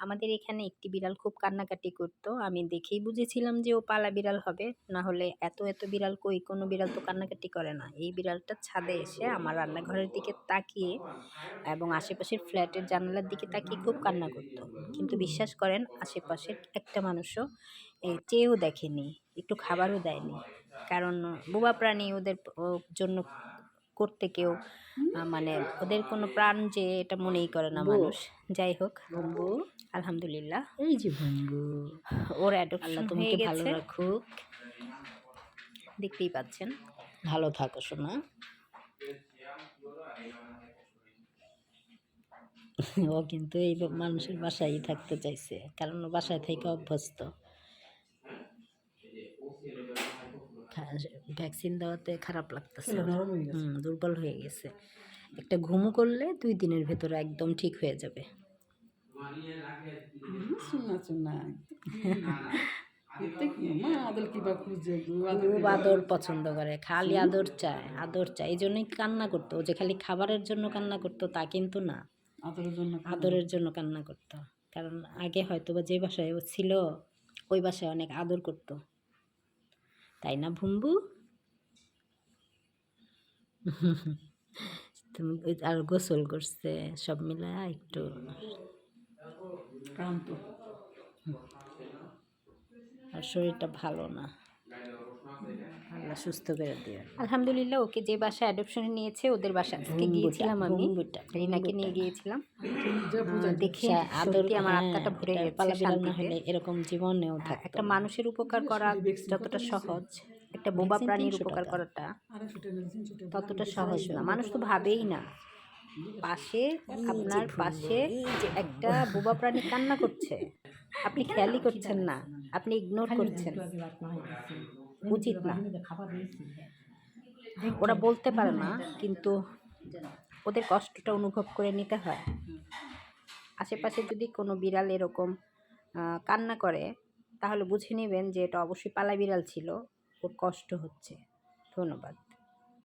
আমাদের এখানে একটি বিড়াল খুব কান্নাকাটি করতো। আমি দেখেই বুঝেছিলাম যে ও পালা বিড়াল হবে। না হলে এত বিড়াল কই, কোনো বিড়াল তো কান্নাকাটি করে না। এই বিড়ালটা ছাদে এসে আমার রান্নাঘরের দিকে তাকিয়ে এবং আশেপাশের ফ্ল্যাটের জানালার দিকে তাকিয়ে খুব কান্না করত। কিন্তু বিশ্বাস করেন আশেপাশের একটা মানুষও চেয়েও দেখেনি, একটু খাবারও দেয়নি। কারণ বোবা প্রাণী ওদের জন্য করতে কেউ মানে ওদের কোনো প্রাণ যে এটা মনেই করে না মানুষ। যাই হোক, ভম্বু আলহামদুলিল্লাহ এই যে ভম্বু, ওর আল্লাহ অ্যাডপশন হয়ে তোমাকে ভালো গেছে, রাখুক, দেখতেই পাচ্ছেন। ভালো থাকো শোনা। ও কিন্তু এই মানুষের বাসায় থাকতে চাইছে, কারণ ও বাসায় থেকে অভ্যস্ত। ভ্যাকসিন দেওয়াতে খারাপ লাগতেছে, দুর্বল হয়ে গেছে। একটা ঘুমু করলে 2 দিনের ভেতরে একদম ঠিক হয়ে যাবে। খুব আদর পছন্দ করে, খালি আদর চায়, আদর চায়। এই জন্যই কান্না করতো। ও যে খালি খাবারের জন্য কান্না করতো তা কিন্তু না, আদরের জন্য কান্না করতো। কারণ আগে হয়তো বা যে বাসায় ও ছিল ওই বাসায় অনেক আদর করতো, তাই না ভুম্বু? তুমি আর গোসল করছে, সব মিলায় একটু ক্লান্ত, আর শরীরটা ভালো না। আল্লাহ সুস্থ করে দিয়ে। আলহামদুলিল্লাহ ওকে যে বাসায় অ্যাডপশনে নিয়েছে ওদের বাসা আজকে গিয়েছিলাম, আমি রিনাকে নিয়ে গিয়েছিলাম। দেখে সত্যি আমার আত্মাটা ভরে গেছে শান্তিতে। এরকম জীবনেও থাকতো একটা মানুষের উপকার করা যতটা সহজ, একটা বোবা প্রাণীর উপকার করাটা ততটা সহজ না। মানুষ তো ভাবেই না পাশে, আপনার পাশে একটা বোবা প্রাণী কান্না করছে, আপনি খেয়ালই করছেন না, আপনি ইগনোর করছেন। উচিত না। ওরা বলতে পারে না, কিন্তু ওদের কষ্টটা অনুভব করে নিতে হয়। আশেপাশে যদি কোনো বিড়াল এরকম কান্না করে তাহলে বুঝে নেবেন যে এটা অবশ্যই পালা বিড়াল ছিল, ওর কষ্ট হচ্ছে। ধন্যবাদ।